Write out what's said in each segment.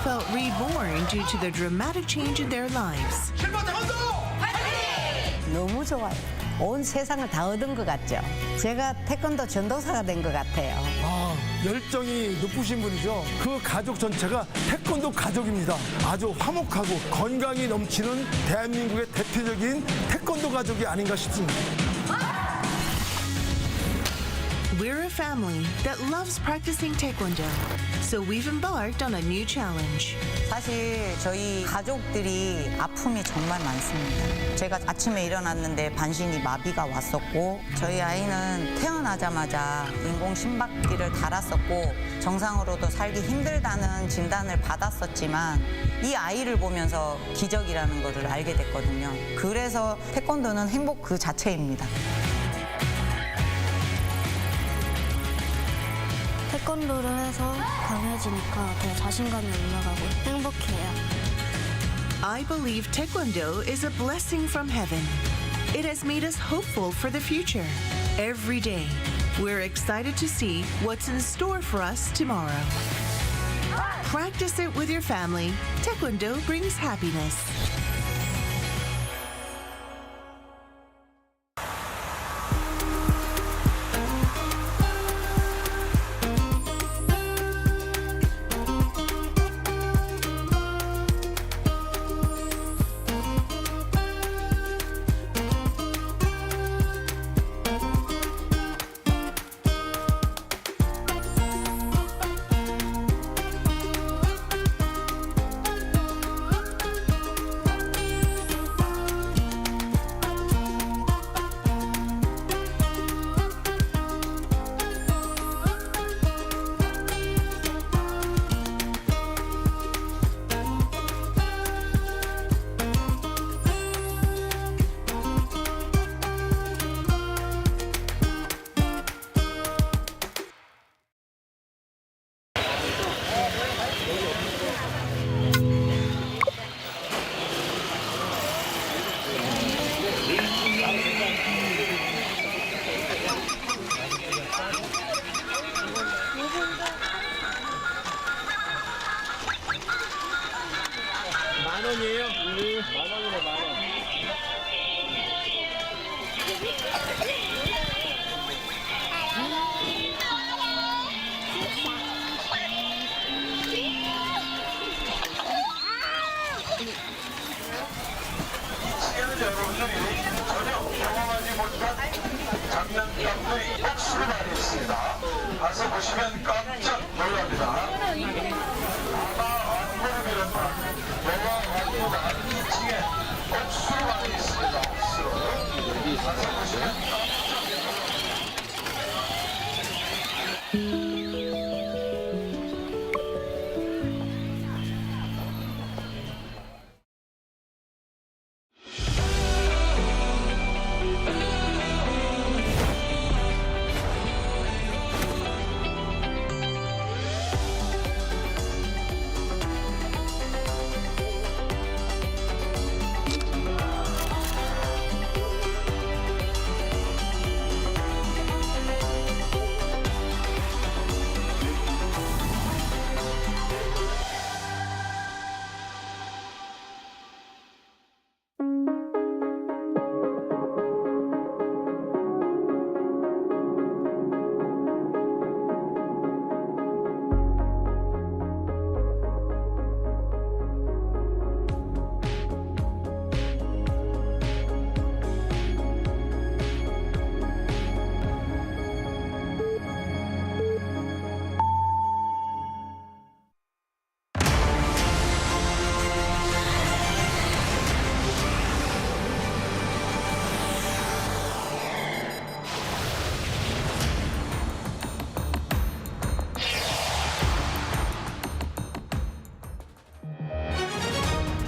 felt reborn due to the dramatic change in their lives. 너무 좋아요. 온 세상을 다 얻은 것 같죠. 제가 태권도 전도사가 된 것 같아요. 열정이 높으신 분이죠. 그 가족 전체가 태권도 가족입니다. 아주 화목하고 건강이 넘치는 대한민국의 대표적인 태권도 가족이 아닌가 싶습니다. We're a family that loves practicing taekwondo, so we've embarked on a new challenge. 사실 저희 가족들이 아픔이 정말 많습니다. 제가 아침에 일어났는데 반신이 마비가 왔었고 저희 아이는 태어나자마자 인공 심박기를 달았었고 정상으로도 살기 힘들다는 진단을 받았었지만 이 아이를 보면서 기적이라는 것을 알게 됐거든요. 그래서 태권도는 행복 그 자체입니다. 태권도를 해서 강해지니까 더 자신감이 올라가고 행복해요. I believe taekwondo is a blessing from heaven. It has made us hopeful for the future. Every day, we're excited to see what's in store for us tomorrow. Practice it with your family. Taekwondo brings happiness. 장난감의 박수를 많이 했습니다. 가서 보시면 깜짝 놀랍니다. 아마 완고를 비롯한 영화 완고가 2층에 박수를 많이 했습니다. 박수. 가서 보시면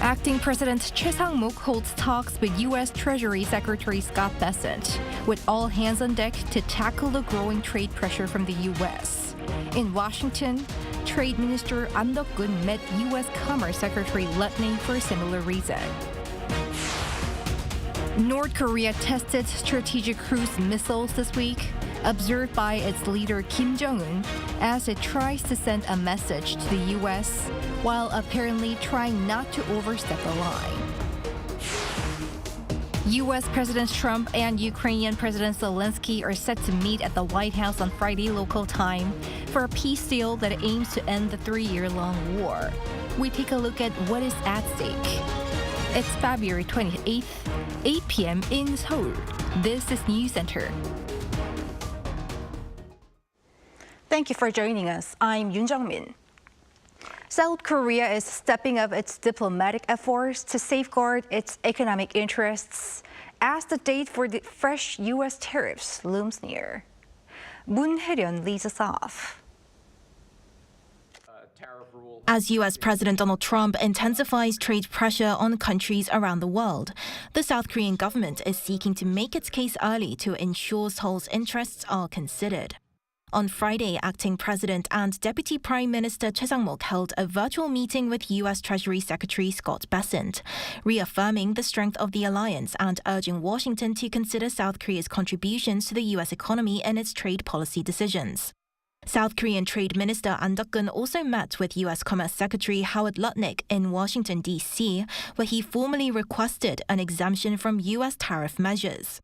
Acting President Choi Sang-mook holds talks with U.S. Treasury Secretary Scott Bessent, with all hands on deck to tackle the growing trade pressure from the U.S. In Washington, Trade Minister An Deok-gun met U.S. Commerce Secretary Lutney for a similar reason. North Korea tested strategic cruise missiles this week, observed by its leader Kim Jong-un, as it tries to send a message to the U.S. while apparently trying not to overstep the line. U.S. President Trump and Ukrainian President Zelenskyy are set to meet at the White House on Friday local time for a peace deal that aims to end the 3-year-long war. We take a look at what is at stake. It's February 28th, 8 p.m. in Seoul. This is Newscenter. Thank you for joining us. I'm Yoon Jung-min. South Korea is stepping up its diplomatic efforts to safeguard its economic interests as the date for the fresh U.S. tariffs looms near. Moon Hae-ryun leads us off. As U.S. President Donald Trump intensifies trade pressure on countries around the world, the South Korean government is seeking to make its case early to ensure Seoul's interests are considered. On Friday, Acting President and Deputy Prime Minister Choi Sang-mok held a virtual meeting with U.S. Treasury Secretary Scott Bessent, reaffirming the strength of the alliance and urging Washington to consider South Korea's contributions to the U.S. economy in its trade policy decisions. South Korean Trade Minister An Duk-gun also met with U.S. Commerce Secretary Howard Lutnick in Washington, D.C., where he formally requested an exemption from U.S. tariff measures.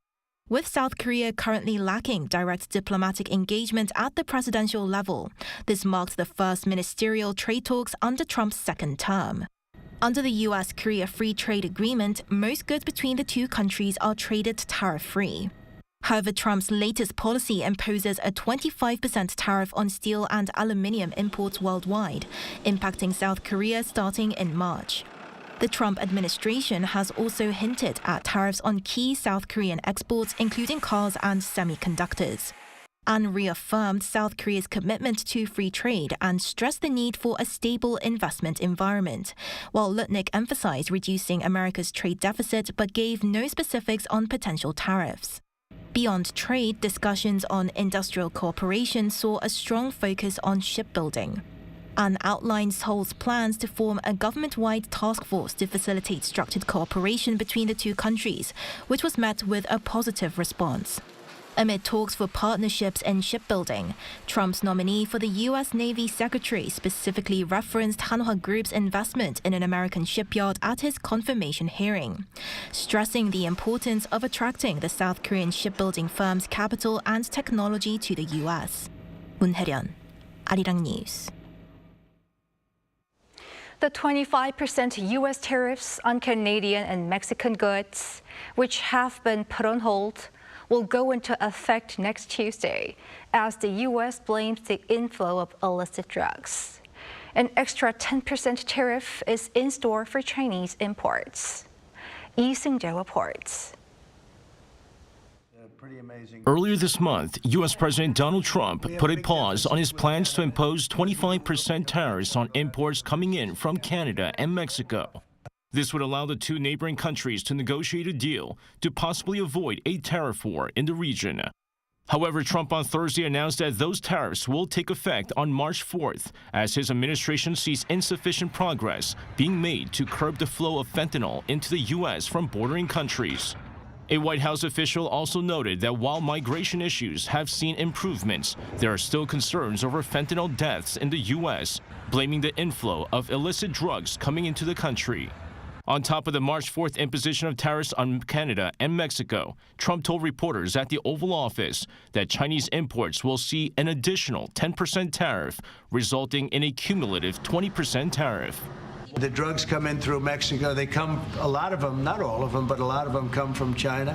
With South Korea currently lacking direct diplomatic engagement at the presidential level, this marked the first ministerial trade talks under Trump's second term. Under the U.S.-Korea Free Trade Agreement, most goods between the two countries are traded tariff-free. However, Trump's latest policy imposes a 25% tariff on steel and aluminium imports worldwide, impacting South Korea starting in March. The Trump administration has also hinted at tariffs on key South Korean exports, including cars and semiconductors. An reaffirmed South Korea's commitment to free trade and stressed the need for a stable investment environment, while Lutnick emphasized reducing America's trade deficit but gave no specifics on potential tariffs. Beyond trade, discussions on industrial cooperation saw a strong focus on shipbuilding. An outlined Seoul's plans to form a government-wide task force to facilitate structured cooperation between the two countries, which was met with a positive response. Amid talks for partnerships in shipbuilding, Trump's nominee for the U.S. Navy Secretary specifically referenced Hanwha Group's investment in an American shipyard at his confirmation hearing, stressing the importance of attracting the South Korean shipbuilding firm's capital and technology to the U.S. Moon Hae-ryun, Arirang News. The 25% U.S. tariffs on Canadian and Mexican goods, which have been put on hold, will go into effect next Tuesday as the U.S. blames the inflow of illicit drugs. An extra 10% tariff is in store for Chinese imports. Lee Seung-jae reports. Earlier this month, U.S. President Donald Trump put a pause on his plans to impose 25% tariffs on imports coming in from Canada and Mexico. This would allow the two neighboring countries to negotiate a deal to possibly avoid a tariff war in the region. However, Trump on Thursday announced that those tariffs will take effect on March 4th as his administration sees insufficient progress being made to curb the flow of fentanyl into the U.S. from bordering countries. A White House official also noted that while migration issues have seen improvements, there are still concerns over fentanyl deaths in the U.S., blaming the inflow of illicit drugs coming into the country. On top of the March 4th imposition of tariffs on Canada and Mexico, Trump told reporters at the Oval Office that Chinese imports will see an additional 10% tariff, resulting in a cumulative 20% tariff. The drugs come in through Mexico. They come, a lot of them, not all of them, but a lot of them come from China.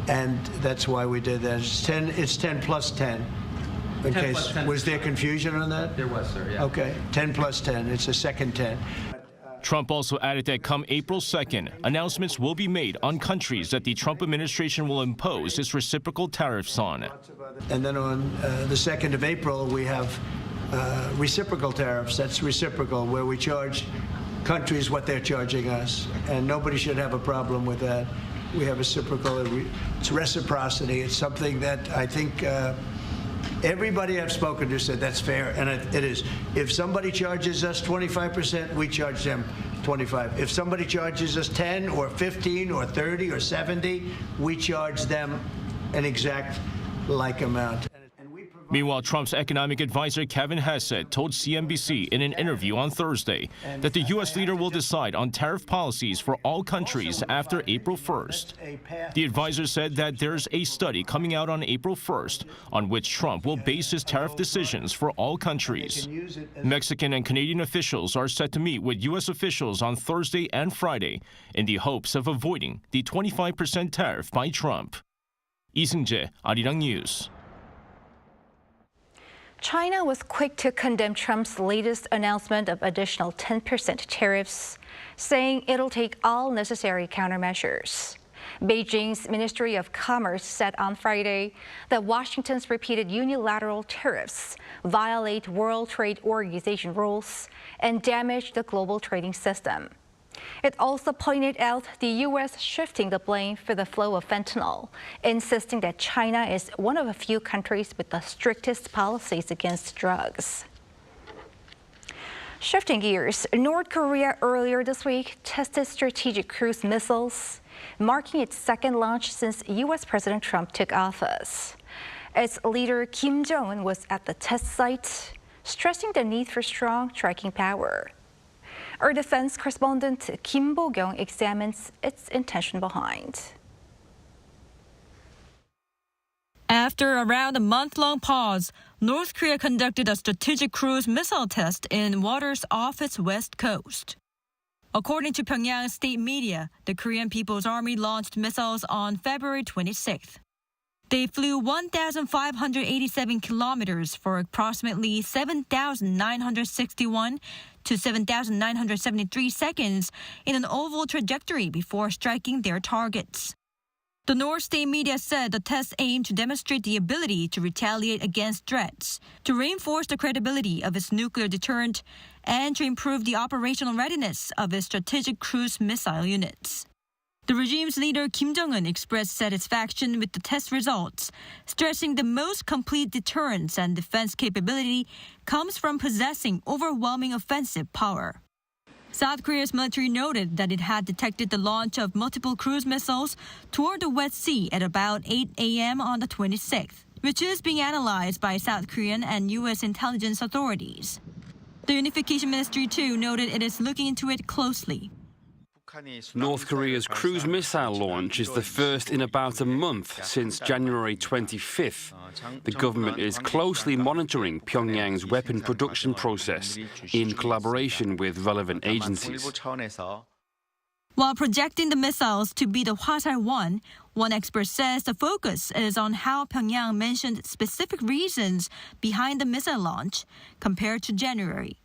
And that's why we did that. It's 10 plus 10. In 10 case, 10 was there confusion on that? There was, sir, yeah. Okay, 10 plus 10. It's a second 10. Trump also added that come April 2nd, announcements will be made on countries that the Trump administration will impose its reciprocal tariffs on. And then on the 2nd of April, we have reciprocal tariffs. That's reciprocal, where we charge countries what they're charging us. And nobody should have a problem with that. We have reciprocal. It's reciprocity. It's something that I think everybody I've spoken to said that's fair, and it is. If somebody charges us 25%, we charge them 25. If somebody charges us 10 or 15 or 30 or 70, we charge them an exact like amount. Meanwhile, Trump's economic advisor Kevin Hassett told CNBC in an interview on Thursday that the U.S. leader will decide on tariff policies for all countries after April 1st. The advisor said that there's a study coming out on April 1st on which Trump will base his tariff decisions for all countries. Mexican and Canadian officials are set to meet with U.S. officials on Thursday and Friday in the hopes of avoiding the 25% tariff by Trump. 이승재, Arirang News. China was quick to condemn Trump's latest announcement of additional 10% tariffs, saying it'll take all necessary countermeasures. Beijing's Ministry of Commerce said on Friday that Washington's repeated unilateral tariffs violate World Trade Organization rules and damage the global trading system. It also pointed out the U.S. shifting the blame for the flow of fentanyl, insisting that China is one of a few countries with the strictest policies against drugs. Shifting gears, North Korea earlier this week tested strategic cruise missiles, marking its second launch since U.S. President Trump took office. Its leader Kim Jong-un was at the test site, stressing the need for strong striking power. Our defense correspondent Kim Bo-kyung examines its intention behind. After around a month-long pause, North Korea conducted a strategic cruise missile test in waters off its west coast. According to Pyongyang state media, the Korean People's Army launched missiles on February 26th. They flew 1,587 kilometers for approximately 7,961 to 7,973 seconds in an oval trajectory before striking their targets. The North State media said the test aimed to demonstrate the ability to retaliate against threats, to reinforce the credibility of its nuclear deterrent, and to improve the operational readiness of its strategic cruise missile units. The regime's leader Kim Jong-un expressed satisfaction with the test results, stressing the most complete deterrence and defense capability comes from possessing overwhelming offensive power. South Korea's military noted that it had detected the launch of multiple cruise missiles toward the West Sea at about 8 a.m. on the 26th, which is being analyzed by South Korean and U.S. intelligence authorities. The Unification Ministry, too, noted it is looking into it closely. North Korea's cruise missile launch is the first in about a month since January 25th. The government is closely monitoring Pyongyang's weapon production process in collaboration with relevant agencies. While projecting the missiles to be the Hwasal-1, one expert says the focus is on how Pyongyang mentioned specific reasons behind the missile launch compared to January.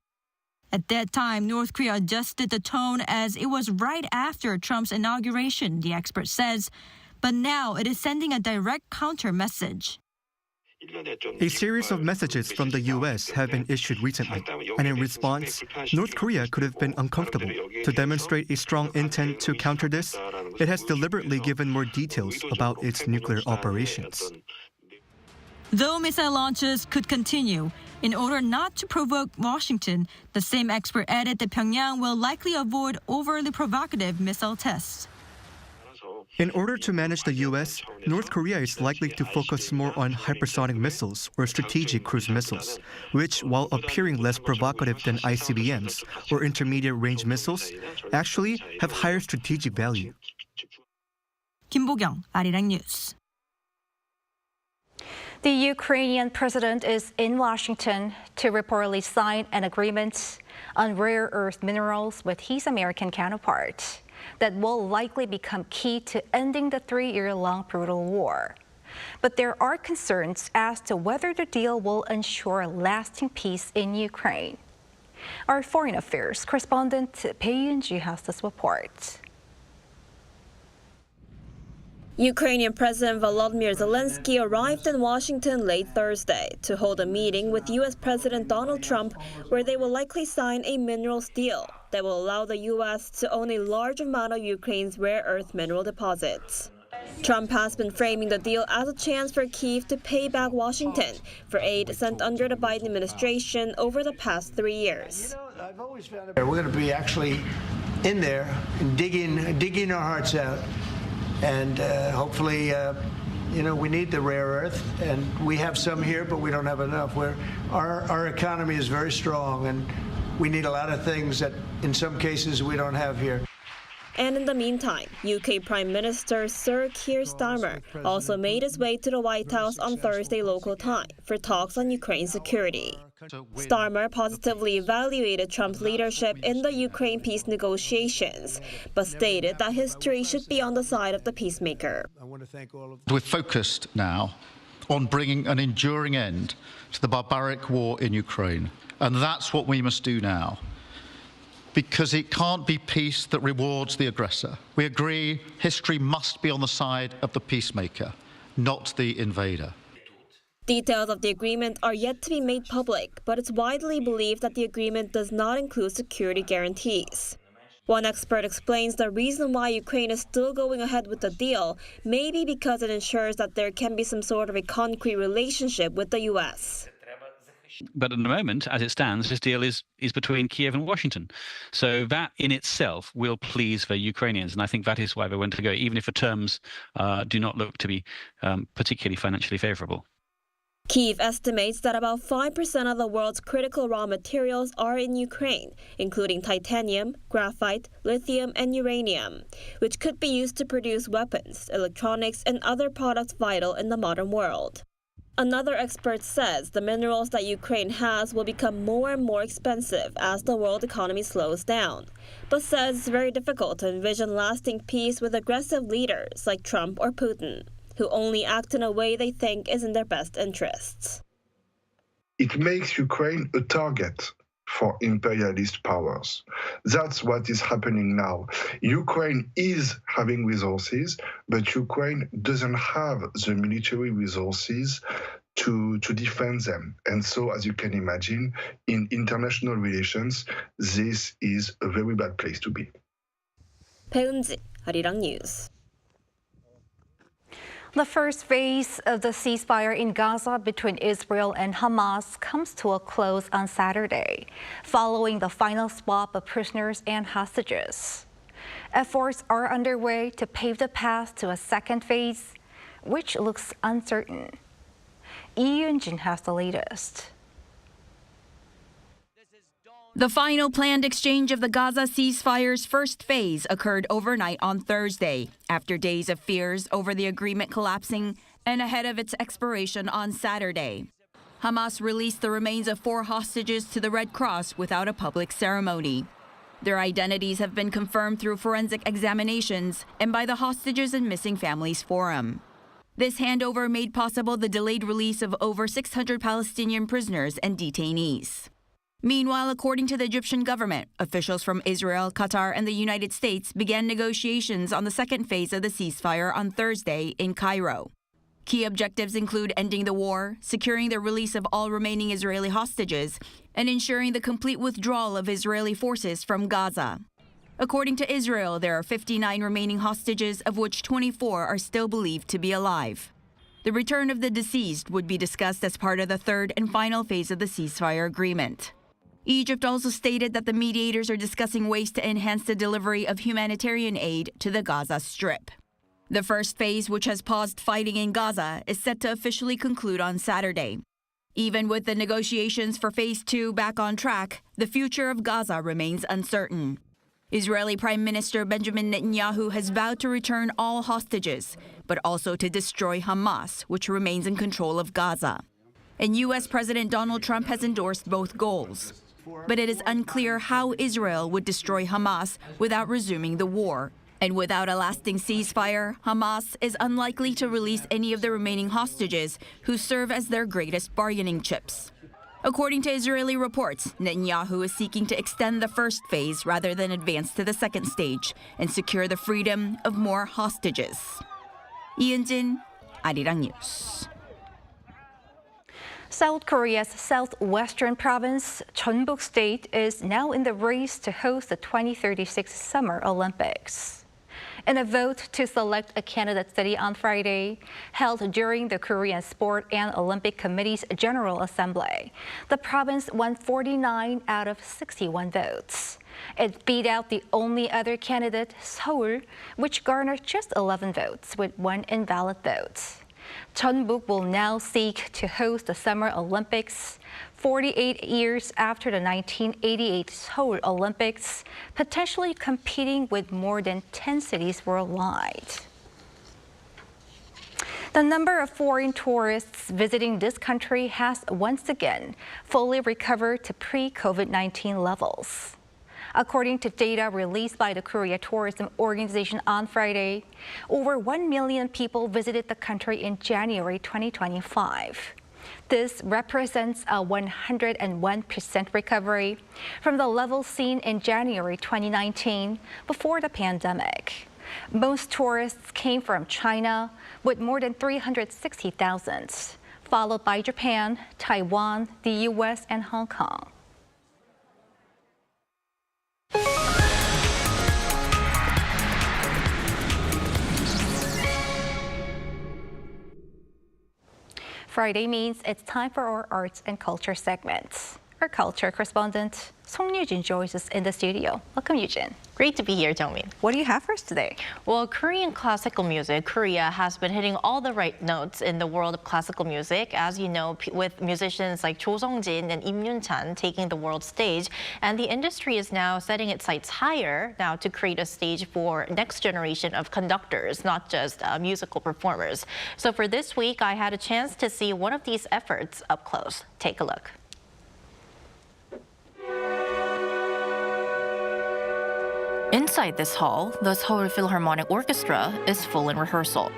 At that time, North Korea adjusted the tone as it was right after Trump's inauguration, the expert says. But now it is sending a direct counter message. A series of messages from the U.S. have been issued recently, and in response, North Korea could have been uncomfortable. To demonstrate a strong intent to counter this, it has deliberately given more details about its nuclear operations. Though missile launches could continue, in order not to provoke Washington, the same expert added that Pyongyang will likely avoid overly provocative missile tests. In order to manage the U.S., North Korea is likely to focus more on hypersonic missiles or strategic cruise missiles, which, while appearing less provocative than ICBMs or intermediate-range missiles, actually have higher strategic value. Kim Bo-kyung, Arirang News. The Ukrainian president is in Washington to reportedly sign an agreement on rare earth minerals with his American counterpart that will likely become key to ending the 3-year-long brutal war. But there are concerns as to whether the deal will ensure lasting peace in Ukraine. Our foreign affairs correspondent Bae-yoon-ji has this report. Ukrainian President Volodymyr Zelenskyy arrived in Washington late Thursday to hold a meeting with U.S. President Donald Trump, where they will likely sign a minerals deal that will allow the U.S. to own a large amount of Ukraine's rare earth mineral deposits. Trump has been framing the deal as a chance for Kyiv to pay back Washington for aid sent under the Biden administration over the past 3 years. We're going to be actually in there and digging our hearts out. And hopefully we need the rare earth, and we have some here, but we don't have enough. Our economy is very strong, and we need a lot of things that, in some cases, we don't have here. And in the meantime, UK Prime Minister Sir Keir Starmer also made his way to the White House on Thursday local time for talks on Ukraine security. Starmer positively evaluated Trump's leadership in the Ukraine peace negotiations, but stated that history should be on the side of the peacemaker. We're focused now on bringing an enduring end to the barbaric war in Ukraine, and that's what we must do now. Because it can't be peace that rewards the aggressor. We agree history must be on the side of the peacemaker, not the invader. Details of the agreement are yet to be made public, but it's widely believed that the agreement does not include security guarantees. One expert explains the reason why Ukraine is still going ahead with the deal may be because it ensures that there can be some sort of a concrete relationship with the U.S. But at the moment, as it stands, this deal is between Kiev and Washington. So that in itself will please the Ukrainians. And I think that is why they want to go, even if the terms do not look to be particularly financially favorable. Kyiv estimates that about 5% of the world's critical raw materials are in Ukraine, including titanium, graphite, lithium, and uranium, which could be used to produce weapons, electronics, and other products vital in the modern world. Another expert says the minerals that Ukraine has will become more and more expensive as the world economy slows down, but says it's very difficult to envision lasting peace with aggressive leaders like Trump or Putin, who only act in a way they think is in their best interests. It makes Ukraine a target for imperialist powers. That's what is happening now. Ukraine is having resources, but Ukraine doesn't have the military resources to defend them. And so, as you can imagine, in international relations, this is a very bad place to be. 배은지, Arirang News. The first phase of the ceasefire in Gaza between Israel and Hamas comes to a close on Saturday, following the final swap of prisoners and hostages. Efforts are underway to pave the path to a second phase, which looks uncertain. Lee Yun-jin has the latest. The final planned exchange of the Gaza ceasefire's first phase occurred overnight on Thursday, after days of fears over the agreement collapsing and ahead of its expiration on Saturday. Hamas released the remains of 4 hostages to the Red Cross without a public ceremony. Their identities have been confirmed through forensic examinations and by the Hostages and Missing Families Forum. This handover made possible the delayed release of over 600 Palestinian prisoners and detainees. Meanwhile, according to the Egyptian government, officials from Israel, Qatar, and the United States began negotiations on the second phase of the ceasefire on Thursday in Cairo. Key objectives include ending the war, securing the release of all remaining Israeli hostages, and ensuring the complete withdrawal of Israeli forces from Gaza. According to Israel, there are 59 remaining hostages, of which 24 are still believed to be alive. The return of the deceased would be discussed as part of the third and final phase of the ceasefire agreement. Egypt also stated that the mediators are discussing ways to enhance the delivery of humanitarian aid to the Gaza Strip. The first phase, which has paused fighting in Gaza, is set to officially conclude on Saturday. Even with the negotiations for Phase 2 back on track, the future of Gaza remains uncertain. Israeli Prime Minister Benjamin Netanyahu has vowed to return all hostages, but also to destroy Hamas, which remains in control of Gaza. And U.S. President Donald Trump has endorsed both goals. But it is unclear how Israel would destroy Hamas without resuming the war. And without a lasting ceasefire, Hamas is unlikely to release any of the remaining hostages who serve as their greatest bargaining chips. According to Israeli reports, Netanyahu is seeking to extend the first phase rather than advance to the second stage and secure the freedom of more hostages. Lee Yun-jin, Arirang News. South Korea's southwestern province, Jeonbuk State, is now in the race to host the 2036 Summer Olympics. In a vote to select a candidate city on Friday, held during the Korean Sport and Olympic Committee's General Assembly, the province won 49 out of 61 votes. It beat out the only other candidate, Seoul, which garnered just 11 votes with 1 invalid vote. Jeonbuk will now seek to host the Summer Olympics 48 years after the 1988 Seoul Olympics, potentially competing with more than 10 cities worldwide. The number of foreign tourists visiting this country has once again fully recovered to pre-COVID-19 levels. According to data released by the Korea Tourism Organization on Friday, over 1 million people visited the country in January 2025. This represents a 101% recovery from the level seen in January 2019 before the pandemic. Most tourists came from China with more than 360,000, followed by Japan, Taiwan, the U.S., and Hong Kong. Friday means it's time for our arts and culture segment. Our culture correspondent Song Yujin joins us in the studio. Welcome, Yujin. Great to be here, Jongmin. What do you have for us today? Well, Korean classical music, Korea has been hitting all the right notes in the world of classical music, as you know, with musicians like Cho Sung-jin and Im Yoon-chan taking the world stage. And the industry is now setting its sights higher now to create a stage for next generation of conductors, not just musical performers. So for this week, I had a chance to see one of these efforts up close. Take a look. Inside this hall, the Seoul Philharmonic Orchestra is full in rehearsal.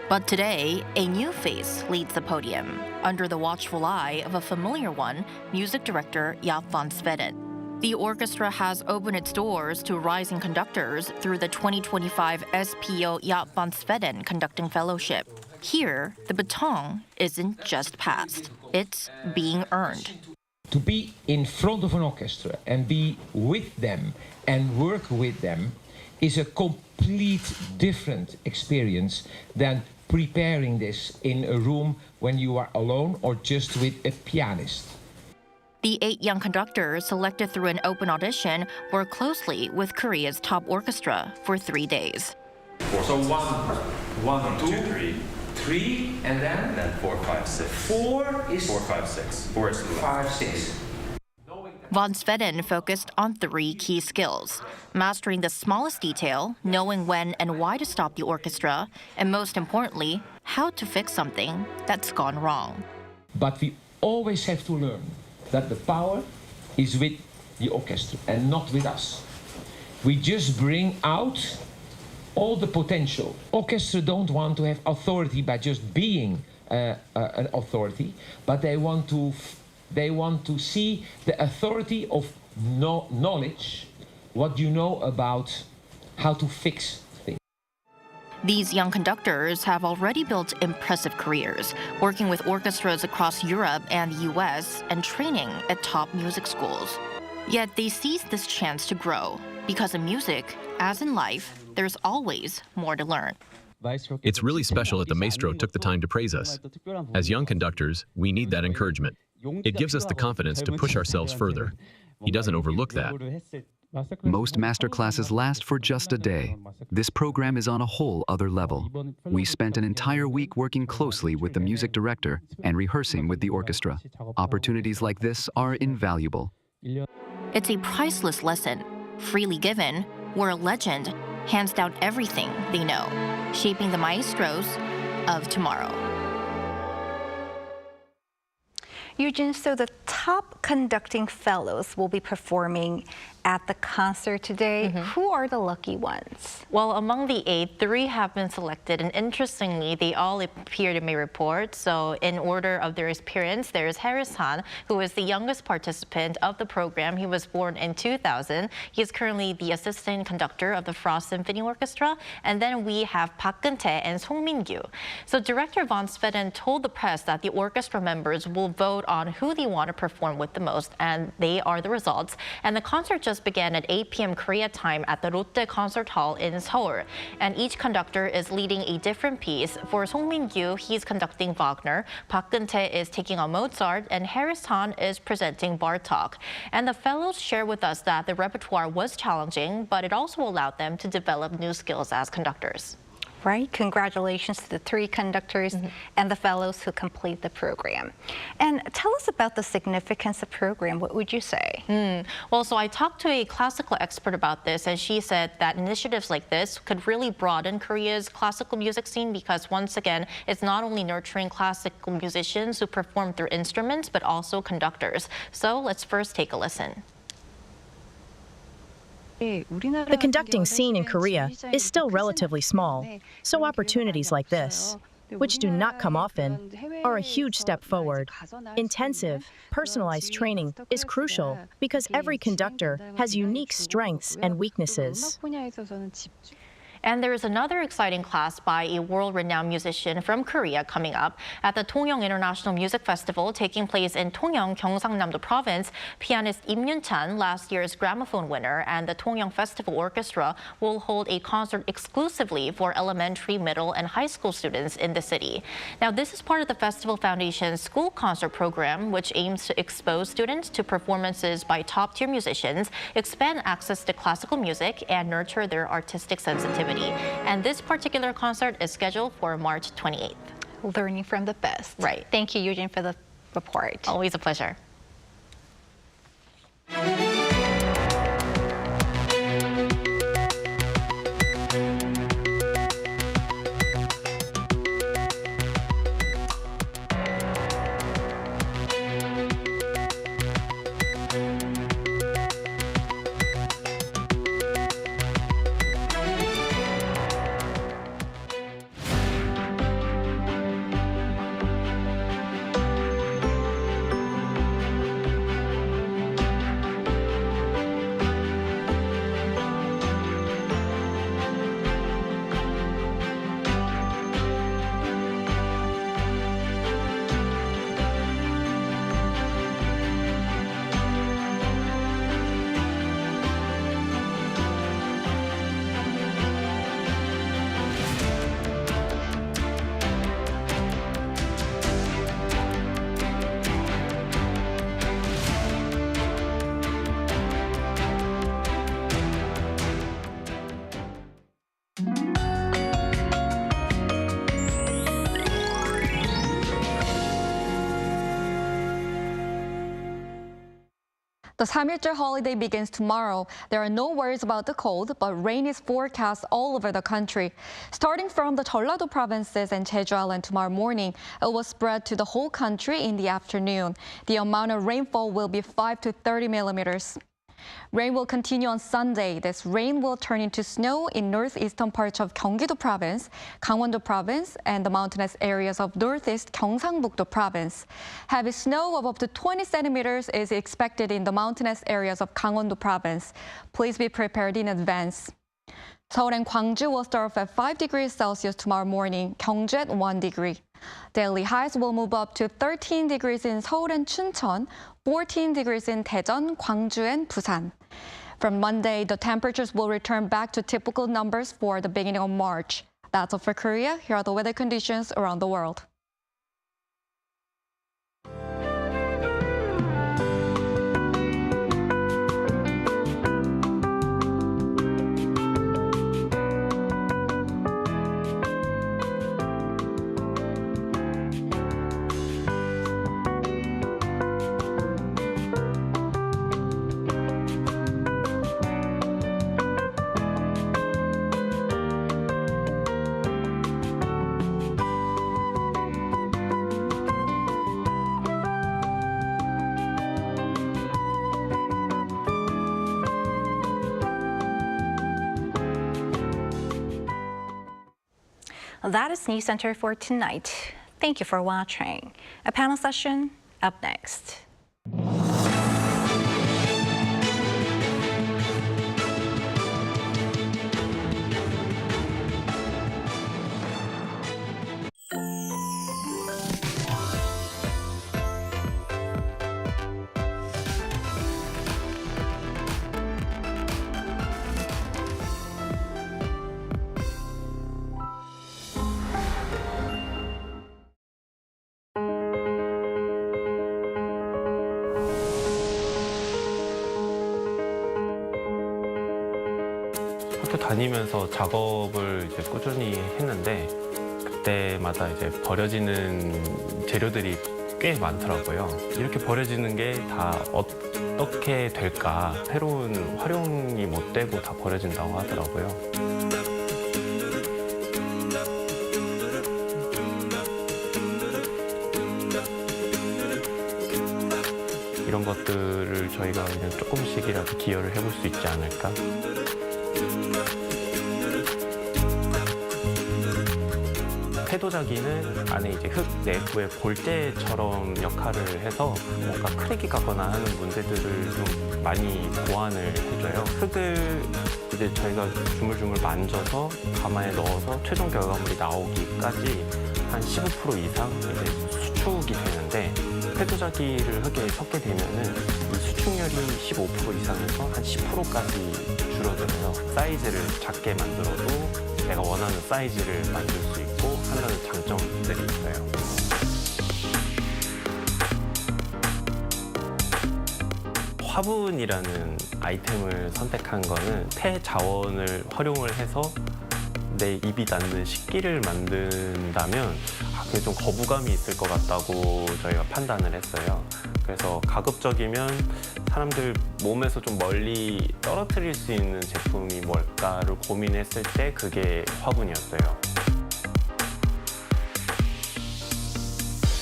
But today, a new face leads the podium, under the watchful eye of a familiar one, music director Jaap van Zweden. The orchestra has opened its doors to rising conductors through the 2025 SPO Jaap van Zweden Conducting Fellowship. Here, the baton isn't just passed, it's being earned. To be in front of an orchestra and be with them and work with them is a complete different experience than preparing this in a room when you are alone or just with a pianist. The 8 young conductors selected through an open audition work closely with Korea's top orchestra for 3 days. So one, two, three, and then 4, 5, 6. 4 is 4, 5, 6. 4 is 5, 6. Van Zweden focused on 3 key skills: mastering the smallest detail, knowing when and why to stop the orchestra, and most importantly, how to fix something that's gone wrong. But we always have to learn that the power is with the orchestra and not with us. We just bring out all the potential. Orchestra don't want to have authority by just being an authority, but they want to see the authority of knowledge, what you know about how to fix things. These young conductors have already built impressive careers, working with orchestras across Europe and the U.S. and training at top music schools. Yet they seized this chance to grow, because in music, as in life, there's always more to learn. It's really special that the maestro took the time to praise us. As young conductors, we need that encouragement. It gives us the confidence to push ourselves further. He doesn't overlook that. Most master classes last for just a day. This program is on a whole other level. We spent an entire week working closely with the music director and rehearsing with the orchestra. Opportunities like this are invaluable. It's a priceless lesson, freely given, where a legend hands down everything they know, shaping the maestros of tomorrow. Eugene, so the top conducting fellows will be performing at the concert today. Who are the lucky ones? Well, among the 8, 3 have been selected, and interestingly, they all appeared in my report. So in order of their experience, there's Harris Han, who is the youngest participant of the program. He was born in 2000. He is currently the assistant conductor of the Frost Symphony Orchestra. And then we have Park Geun-tae and Song Min-gyu. So Director Van Zweden told the press that the orchestra members will vote on who they want to perform with the most, and they are the results. And the concert just began at 8 p.m. Korea time at the Lotte Concert Hall in Seoul. And each conductor is leading a different piece. For Song Min-gyu, he's conducting Wagner, Park Geun-tae is taking on Mozart, and Harris Han is presenting Bartók. And the fellows share with us that the repertoire was challenging, but it also allowed them to develop new skills as conductors. Right? Congratulations to the 3 conductors and the fellows who complete the program. And tell us about the significance of the program. What would you say? Well, so I talked to a classical expert about this, and she said that initiatives like this could really broaden Korea's classical music scene because, once again, it's not only nurturing classical musicians who perform their instruments, but also conductors. So let's first take a listen. The conducting scene in Korea is still relatively small, so opportunities like this, which do not come often, are a huge step forward. Intensive, personalized training is crucial because every conductor has unique strengths and weaknesses. And there is another exciting class by a world-renowned musician from Korea coming up. At the Tongyeong International Music Festival taking place in Tongyeong, Gyeongsangnam-do Province, pianist Im Yoon-chan, last year's gramophone winner, and the Tongyeong Festival Orchestra will hold a concert exclusively for elementary, middle, and high school students in the city. Now, this is part of the Festival Foundation's school concert program, which aims to expose students to performances by top-tier musicians, expand access to classical music, and nurture their artistic sensitivity. And this particular concert is scheduled for March 28th. Learning from the best. Right. Thank you, Eugene, for the report. Always a pleasure. The Samiljeol holiday begins tomorrow. There are no worries about the cold, but rain is forecast all over the country. Starting from the Jeollado provinces and Jeju Island tomorrow morning, it will spread to the whole country in the afternoon. The amount of rainfall will be 5 to 30 millimeters. Rain will continue on Sunday. This rain will turn into snow in northeastern parts of Gyeonggi-do Province, Gangwon-do Province, and the mountainous areas of northeast Gyeongsang-buk-do Province. Heavy snow of up to 20 centimeters is expected in the mountainous areas of Gangwon-do Province. Please be prepared in advance. Seoul and Gwangju will start off at 5 degrees Celsius tomorrow morning, Gyeongju at 1 degree. Daily highs will move up to 13 degrees in Seoul and Chuncheon, 14 degrees in Daejeon, Gwangju, and Busan. From Monday, the temperatures will return back to typical numbers for the beginning of March. That's all for Korea. Here are the weather conditions around the world. That is Newscenter for tonight. Thank you for watching. A panel session up next. 학교 다니면서 작업을 이제 꾸준히 했는데 그때마다 이제 버려지는 재료들이 꽤 많더라고요. 이렇게 버려지는 게 다 어떻게 될까? 새로운 활용이 못 되고 다 버려진다고 하더라고요. 이런 것들을 저희가 그냥 조금씩이라도 기여를 해볼 수 있지 않을까? 폐도자기는 안에 이제 흙 내부의 골재처럼 역할을 해서 뭔가 크랙이 가거나 하는 문제들을 좀 많이 보완을 해줘요. 흙을 이제 저희가 주물주물 만져서 가마에 넣어서 최종 결과물이 나오기까지 한 15% 이상 이제 수축이 되는데 폐도자기를 흙에 섞게 되면은 이 수축률이 15% 이상에서 한 10%까지 줄어들어요. 사이즈를 작게 만들어도 내가 원하는 사이즈를 만들 수 있고 하는 장점들이 있어요. 화분이라는 아이템을 선택한 거는 폐자원을 활용을 해서 내 입이 닿는 식기를 만든다면 그게 좀 거부감이 있을 것 같다고 저희가 판단을 했어요. 그래서 가급적이면 사람들 몸에서 좀 멀리 떨어뜨릴 수 있는 제품이 뭘까를 고민했을 때 그게 화분이었어요.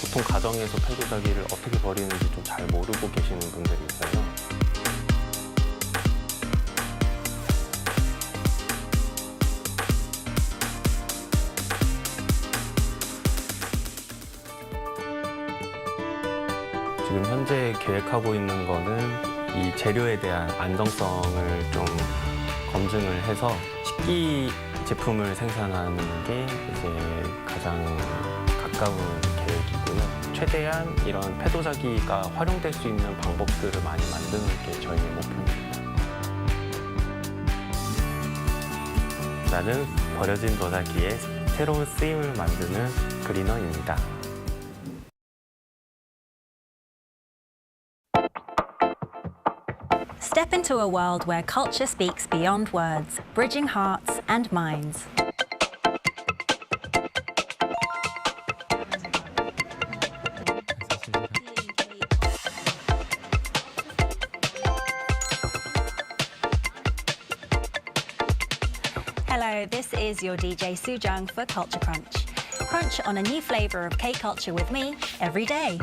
보통 가정에서 폐도자기를 어떻게 버리는지 좀 잘 모르고 계시는 분들이 있어요. 지금 현재 계획하고 있는 거는 이 재료에 대한 안정성을 좀 검증을 해서 식기 제품을 생산하는 게 이제 가장 가까운 계획이고요. 최대한 이런 폐도자기가 활용될 수 있는 방법들을 많이 만드는 게 저희의 목표입니다. 나는 버려진 도자기에 새로운 쓰임을 만드는 그리너입니다. Step into a world where culture speaks beyond words, bridging hearts and minds. Hello, this is your DJ Sujung for Culture Crunch. Crunch on a new flavor of K-culture with me every day.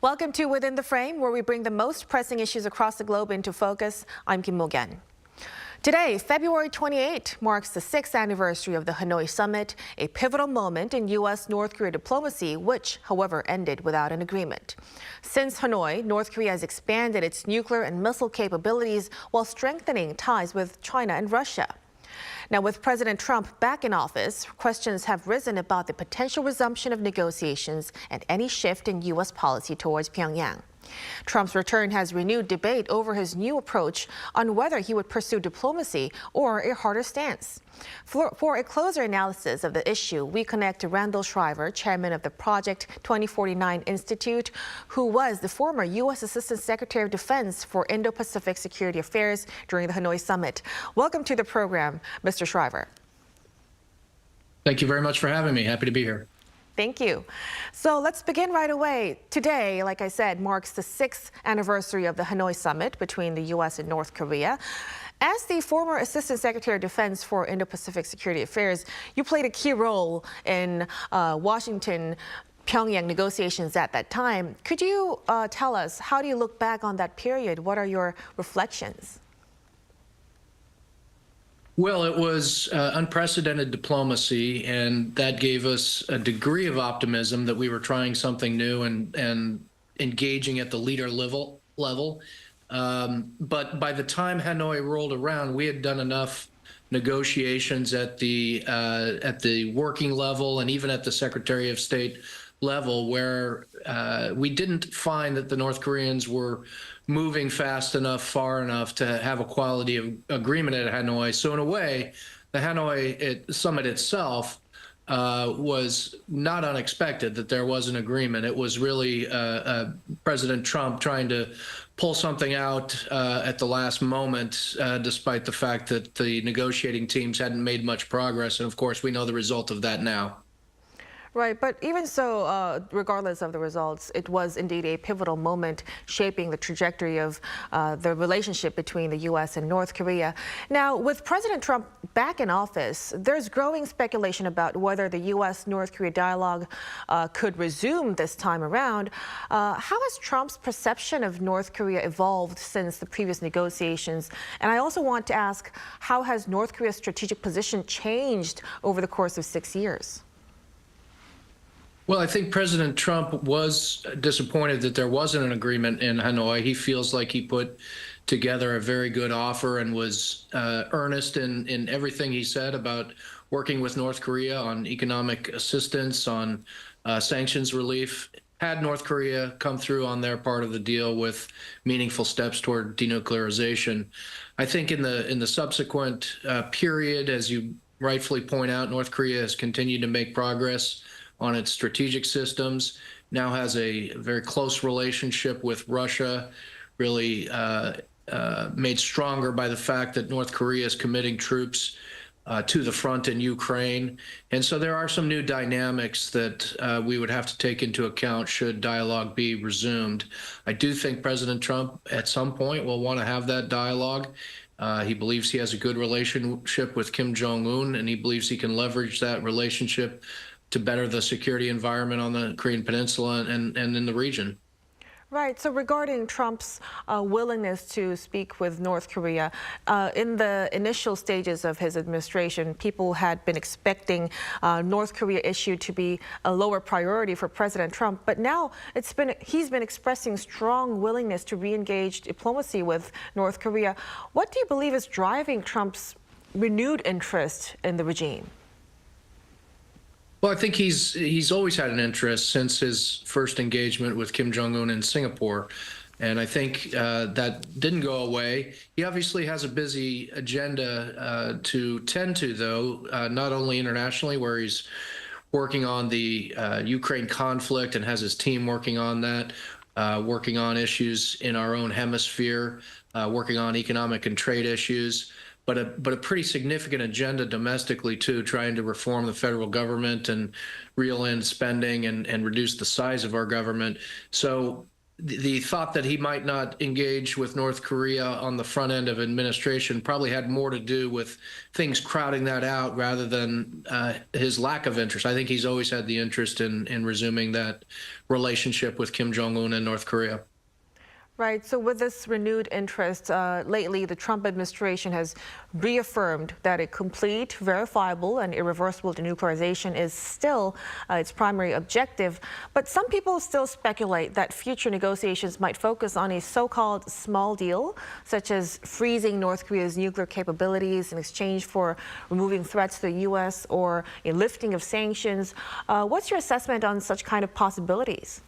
Welcome to Within the Frame, where we bring the most pressing issues across the globe into focus. I'm Kim Mo-gyan. Today, February 28, marks the 6th anniversary of the Hanoi summit, a pivotal moment in U.S. North Korea diplomacy, which, however, ended without an agreement. Since Hanoi, North Korea has expanded its nuclear and missile capabilities while strengthening ties with China and Russia. Now, with President Trump back in office, questions have risen about the potential resumption of negotiations and any shift in U.S. policy towards Pyongyang. Trump's return has renewed debate over his new approach on whether he would pursue diplomacy or a harder stance. For a closer analysis of the issue, we connect to Randall Schriver, chairman of the Project 2049 Institute, who was the former U.S. Assistant Secretary of Defense for Indo-Pacific Security Affairs during the Hanoi summit. Welcome to the program, Mr. Schriver. Thank you very much for having me. Happy to be here. Thank you. So let's begin right away. Today, like I said, marks the 6th anniversary of the Hanoi summit between the U.S. and North Korea. As the former Assistant Secretary of Defense for Indo-Pacific Security Affairs, you played a key role in Washington-Pyongyang negotiations at that time. Could you tell us, how do you look back on that period? What are your reflections? Well, it was unprecedented diplomacy, and that gave us a degree of optimism that we were trying something new and engaging at the leader level. But by the time Hanoi rolled around, we had done enough negotiations at the working level and even at the Secretary of State level where we didn't find that the North Koreans were moving fast enough, far enough to have a quality of agreement at Hanoi. So in a way, the Hanoi summit itself was not unexpected that there was an agreement. It was really President Trump trying to pull something out at the last moment, despite the fact that the negotiating teams hadn't made much progress. And of course, we know the result of that now. Right, but even so, regardless of the results, it was indeed a pivotal moment shaping the trajectory of the relationship between the U.S. and North Korea. Now, with President Trump back in office, there's growing speculation about whether the U.S.-North Korea dialogue could resume this time around. How has Trump's perception of North Korea evolved since the previous negotiations? And I also want to ask, how has North Korea's strategic position changed over the course of 6 years? Well, I think President Trump was disappointed that there wasn't an agreement in Hanoi. He feels like he put together a very good offer and was earnest in everything he said about working with North Korea on economic assistance, on sanctions relief. Had North Korea come through on their part of the deal with meaningful steps toward denuclearization, I think in the subsequent period, as you rightfully point out, North Korea has continued to make progress on its strategic systems, now has a very close relationship with Russia, really made stronger by the fact that North Korea is committing troops to the front in Ukraine. And so there are some new dynamics that we would have to take into account should dialogue be resumed. I do think President Trump at some point will want to have that dialogue. He believes he has a good relationship with Kim Jong-un, and he believes he can leverage that relationship to better the security environment on the Korean Peninsula and in the region. Right. So regarding Trump's willingness to speak with North Korea, in the initial stages of his administration, people had been expecting North Korea issue to be a lower priority for President Trump. But now he's been expressing strong willingness to re-engage diplomacy with North Korea. What do you believe is driving Trump's renewed interest in the regime? Well, I think he's always had an interest since his first engagement with Kim Jong-un in Singapore. And I think that didn't go away. He obviously has a busy agenda to tend to, though, not only internationally, where he's working on the Ukraine conflict and has his team working on that, working on issues in our own hemisphere, working on economic and trade issues. But a pretty significant agenda domestically, too, trying to reform the federal government and reel in spending and reduce the size of our government. So the thought that he might not engage with North Korea on the front end of administration probably had more to do with things crowding that out rather than his lack of interest. I think he's always had the interest in resuming that relationship with Kim Jong-un and North Korea. Right. So with this renewed interest, lately the Trump administration has reaffirmed that a complete, verifiable, and irreversible denuclearization is still its primary objective. But some people still speculate that future negotiations might focus on a so-called small deal, such as freezing North Korea's nuclear capabilities in exchange for removing threats to the U.S. or a lifting of sanctions. What's your assessment on such kind of possibilities?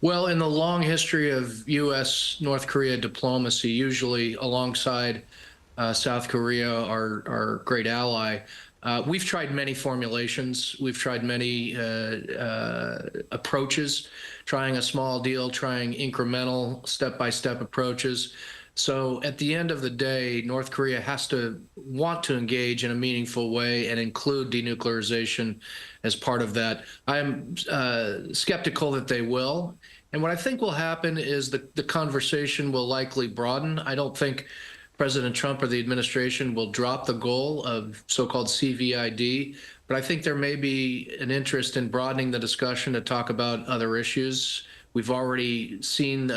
Well, in the long history of U.S. North Korea diplomacy, usually alongside South Korea, our great ally, we've tried many formulations. We've tried many approaches, trying a small deal, trying incremental, step-by-step approaches. So at the end of the day, North Korea has to want to engage in a meaningful way and include denuclearization as part of that. I'm skeptical that they will. And what I think will happen is the conversation will likely broaden. I don't think President Trump or the administration will drop the goal of so-called CVID, but I think there may be an interest in broadening the discussion to talk about other issues. We've already seen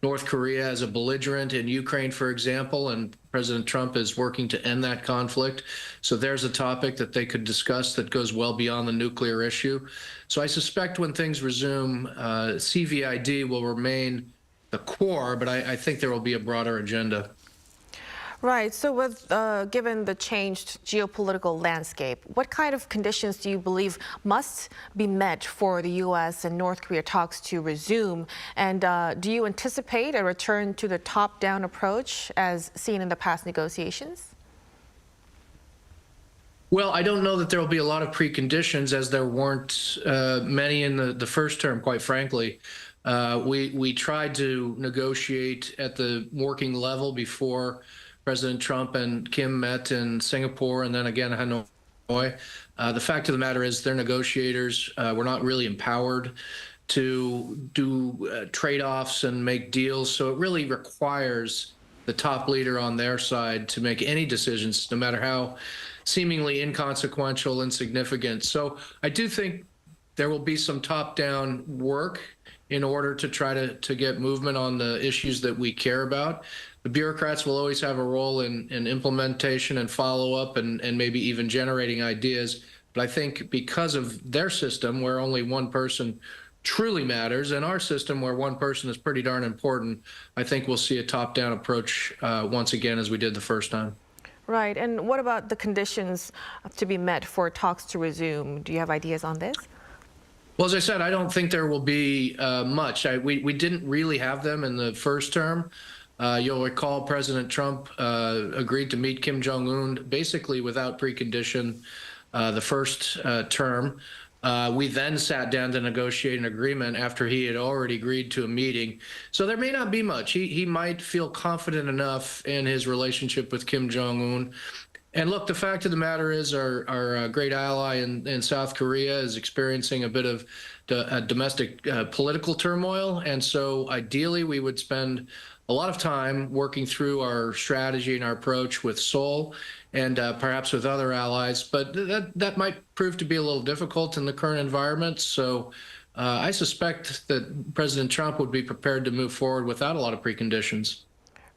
North Korea as a belligerent in Ukraine, for example, and President Trump is working to end that conflict. So there's a topic that they could discuss that goes well beyond the nuclear issue. So I suspect when things resume, CVID will remain the core, but I think there will be a broader agenda. Right. So with given the changed geopolitical landscape, what kind of conditions do you believe must be met for the U.S. and North Korea talks to resume? And do you anticipate a return to the top-down approach as seen in the past negotiations? Well, I don't know that there will be a lot of preconditions, as there weren't many in the first term, quite frankly. We tried to negotiate at the working level before President Trump and Kim met in Singapore and then again Hanoi. The fact of the matter is their negotiators were not really empowered to do trade-offs and make deals. So it really requires the top leader on their side to make any decisions, no matter how seemingly inconsequential, insignificant. So I do think there will be some top-down work in order to try to get movement on the issues that we care about. The bureaucrats will always have a role in implementation and follow-up and maybe even generating ideas. But I think because of their system, where only one person truly matters, and our system, where one person is pretty darn important, I think we'll see a top-down approach once again, as we did the first time. Right. And what about the conditions to be met for talks to resume? Do you have ideas on this? Well, as I said, I don't think there will be much. We didn't really have them in the first term. You'll recall President Trump agreed to meet Kim Jong-un basically without precondition the first term. We then sat down to negotiate an agreement after he had already agreed to a meeting. So there may not be much. He might feel confident enough in his relationship with Kim Jong-un. And look, the fact of the matter is our great ally in South Korea is experiencing a bit of domestic political turmoil. And so ideally, we would spend a lot of time working through our strategy and our approach with Seoul and perhaps with other allies. But that might prove to be a little difficult in the current environment. So I suspect that President Trump would be prepared to move forward without a lot of preconditions.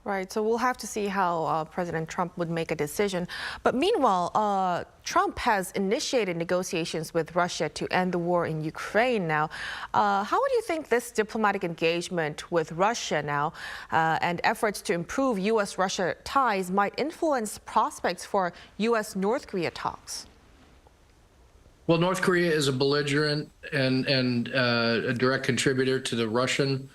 Right. So we'll have to see how President Trump would make a decision. But meanwhile, Trump has initiated negotiations with Russia to end the war in Ukraine now. How would you think this diplomatic engagement with Russia now and efforts to improve U.S.-Russia ties might influence prospects for U.S. North Korea talks? Well, North Korea is a belligerent and a direct contributor to the Russian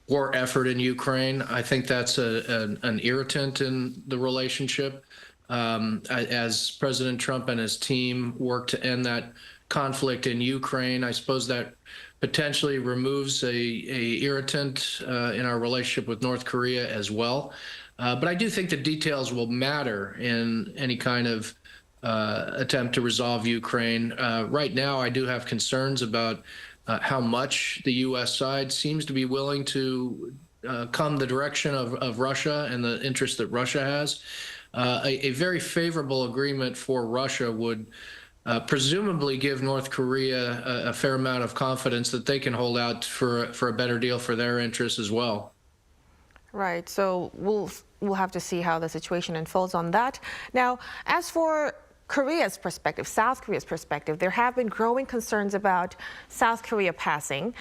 war effort in Ukraine. I think that's an irritant in the relationship. As President Trump and his team work to end that conflict in Ukraine, I suppose that potentially removes a irritant in our relationship with North Korea as well. But I do think the details will matter in any kind of attempt to resolve Ukraine. Right now, I do have concerns about how much the U.S. side seems to be willing to come the direction of Russia and the interest that Russia has. A very favorable agreement for Russia would presumably give North Korea a fair amount of confidence that they can hold out for a better deal for their interests as well. Right. So we'll have to see how the situation unfolds on that. Now, as for Korea's perspective, South Korea's perspective, there have been growing concerns about South Korea passing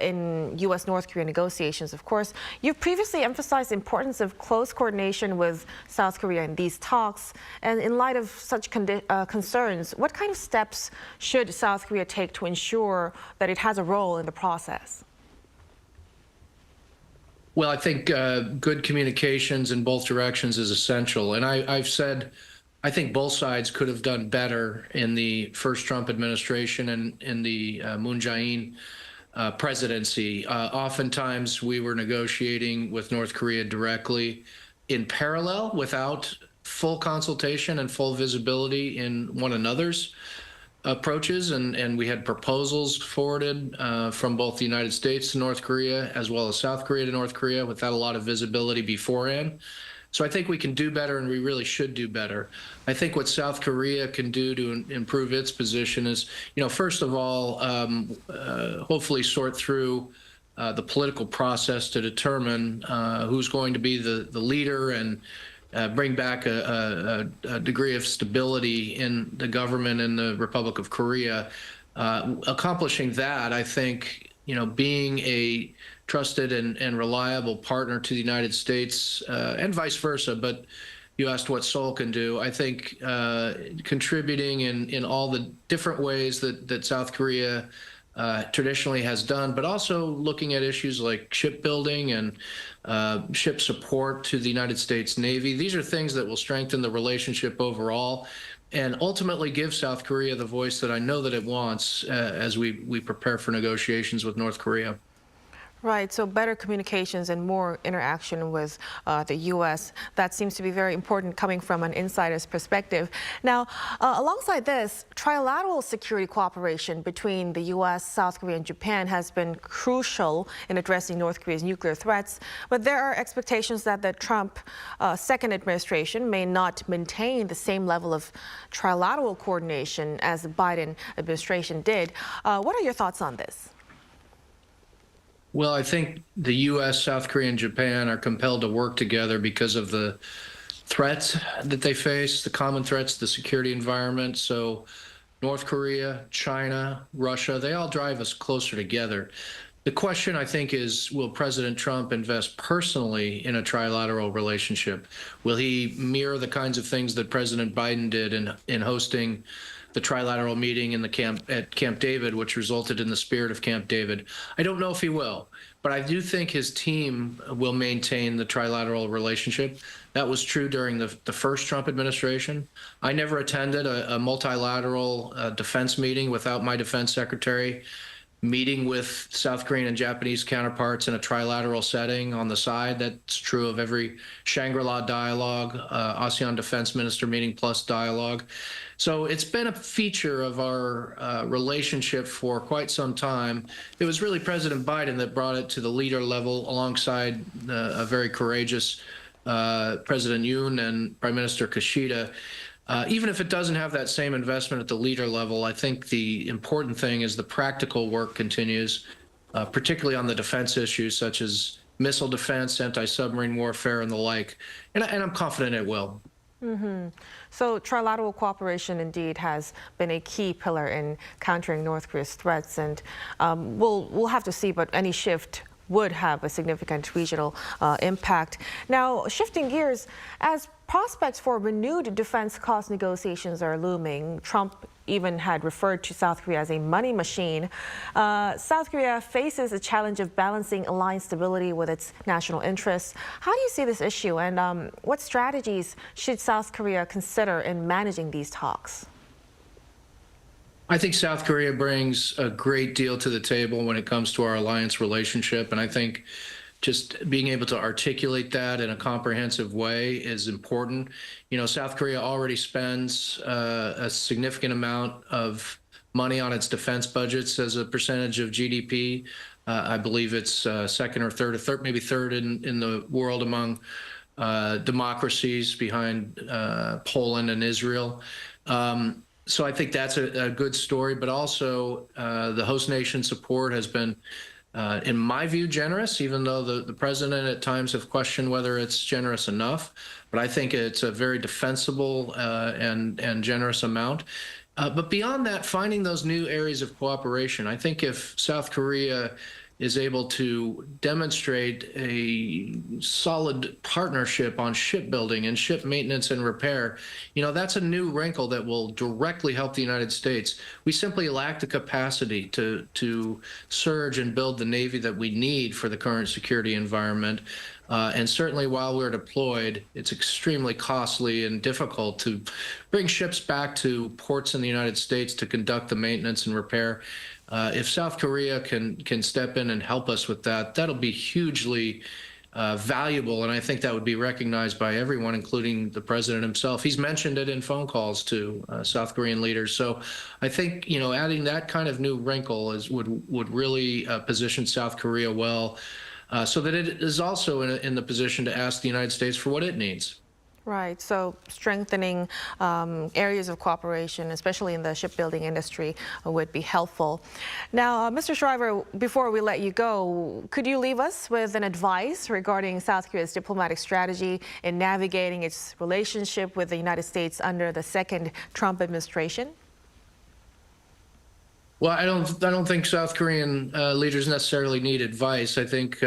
in U.S. North Korea negotiations, of course. You've previously emphasized the importance of close coordination with South Korea in these talks. And in light of such concerns, what kind of steps should South Korea take to ensure that it has a role in the process? Well, I think good communications in both directions is essential. And I've said, I think both sides could have done better in the first Trump administration and in the Moon Jae-in presidency. Oftentimes, we were negotiating with North Korea directly in parallel without full consultation and full visibility in one another's approaches. And we had proposals forwarded from both the United States to North Korea as well as South Korea to North Korea without a lot of visibility beforehand. So I think we can do better, and we really should do better. I think what South Korea can do to improve its position is, first of all, hopefully sort through the political process to determine who's going to be the leader and bring back a degree of stability in the government in the Republic of Korea. Accomplishing that, I think, being a trusted and reliable partner to the United States and vice versa. But you asked what Seoul can do. I think contributing in all the different ways that South Korea traditionally has done, but also looking at issues like shipbuilding and ship support to the United States Navy. These are things that will strengthen the relationship overall and ultimately give South Korea the voice that I know that it wants as we prepare for negotiations with North Korea. Right, so better communications and more interaction with the U.S. That seems to be very important coming from an insider's perspective. Now, alongside this, trilateral security cooperation between the U.S., South Korea, and Japan has been crucial in addressing North Korea's nuclear threats. But there are expectations that the Trump second administration may not maintain the same level of trilateral coordination as the Biden administration did. What are your thoughts on this? Well, I think the U.S., South Korea, and Japan are compelled to work together because of the threats that they face, the common threats, the security environment. So North Korea, China, Russia, they all drive us closer together. The question, I think, is, will President Trump invest personally in a trilateral relationship? Will he mirror the kinds of things that President Biden did in hosting the trilateral meeting in at Camp David, which resulted in the spirit of Camp David? I don't know if he will, but I do think his team will maintain the trilateral relationship. That was true during the first Trump administration. I never attended a multilateral defense meeting without my defense secretary meeting with South Korean and Japanese counterparts in a trilateral setting on the side. That's true of every Shangri-La dialogue, ASEAN Defense Minister meeting plus dialogue. So it's been a feature of our relationship for quite some time. It was really President Biden that brought it to the leader level alongside a very courageous President Yoon and Prime Minister Kishida. Even if it doesn't have that same investment at the leader level, I think the important thing is the practical work continues, particularly on the defense issues such as missile defense, anti-submarine warfare, and the like. And I'm confident it will. Mm-hmm. So trilateral cooperation indeed has been a key pillar in countering North Korea's threats, and we'll have to see, but any shift would have a significant regional impact. Now, shifting gears, as prospects for renewed defense cost negotiations are looming, Trump even had referred to South Korea as a money machine. South Korea faces a challenge of balancing alliance stability with its national interests. How do you see this issue, and what strategies should South Korea consider in managing these talks? I think South Korea brings a great deal to the table when it comes to our alliance relationship, and I think just being able to articulate that in a comprehensive way is important. You know, South Korea already spends a significant amount of money on its defense budgets as a percentage of GDP. I believe it's second or third, maybe third in the world among democracies behind Poland and Israel. So I think that's a good story, but also the host nation support has been, in my view, generous, even though the president at times have questioned whether it's generous enough. But I think it's a very defensible and generous amount. But beyond that, finding those new areas of cooperation, I think if South Korea is able to demonstrate a solid partnership on shipbuilding and ship maintenance and repair, that's a new wrinkle that will directly help the United States. We simply lack the capacity to surge and build the Navy that we need for the current security environment. And certainly while we're deployed, it's extremely costly and difficult to bring ships back to ports in the United States to conduct the maintenance and repair. If South Korea can step in and help us with that, that'll be hugely valuable, and I think that would be recognized by everyone, including the president himself. He's mentioned it in phone calls to South Korean leaders. So I think adding that kind of new wrinkle would really position South Korea well, so that it is also in the position to ask the United States for what it needs. Right, so strengthening areas of cooperation, especially in the shipbuilding industry, would be helpful. Now, Mr. Schriver, before we let you go, could you leave us with an advice regarding South Korea's diplomatic strategy in navigating its relationship with the United States under the second Trump administration? Well, I don't think South Korean leaders necessarily need advice. I think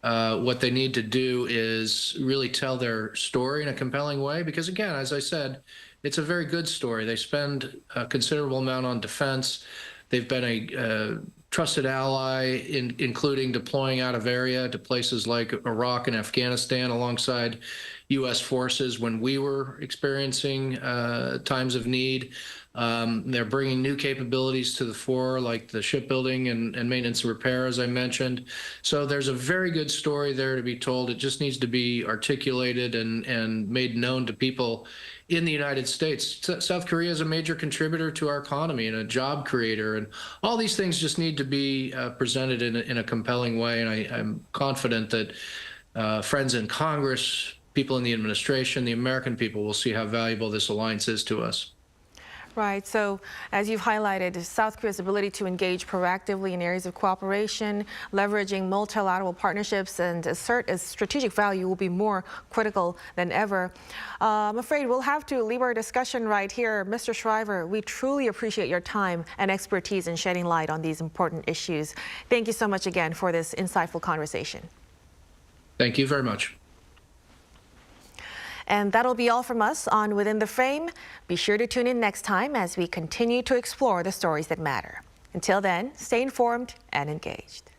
what they need to do is really tell their story in a compelling way, because again, as I said, it's a very good story. They spend a considerable amount on defense. They've been a trusted ally, including deploying out of area to places like Iraq and Afghanistan alongside U.S. forces when we were experiencing times of need. They're bringing new capabilities to the fore, like the shipbuilding and maintenance and repair, as I mentioned. So there's a very good story there to be told. It just needs to be articulated and made known to people in the United States. South Korea is a major contributor to our economy and a job creator, and all these things just need to be presented in a compelling way. And I'm confident that friends in Congress, people in the administration, the American people will see how valuable this alliance is to us. Right, so as you've highlighted, South Korea's ability to engage proactively in areas of cooperation, leveraging multilateral partnerships, and assert its strategic value will be more critical than ever. I'm afraid we'll have to leave our discussion right here. Mr. Schriver, we truly appreciate your time and expertise in shedding light on these important issues. Thank you so much again for this insightful conversation. Thank you very much. And that'll be all from us on Within the Frame. Be sure to tune in next time as we continue to explore the stories that matter. Until then, stay informed and engaged.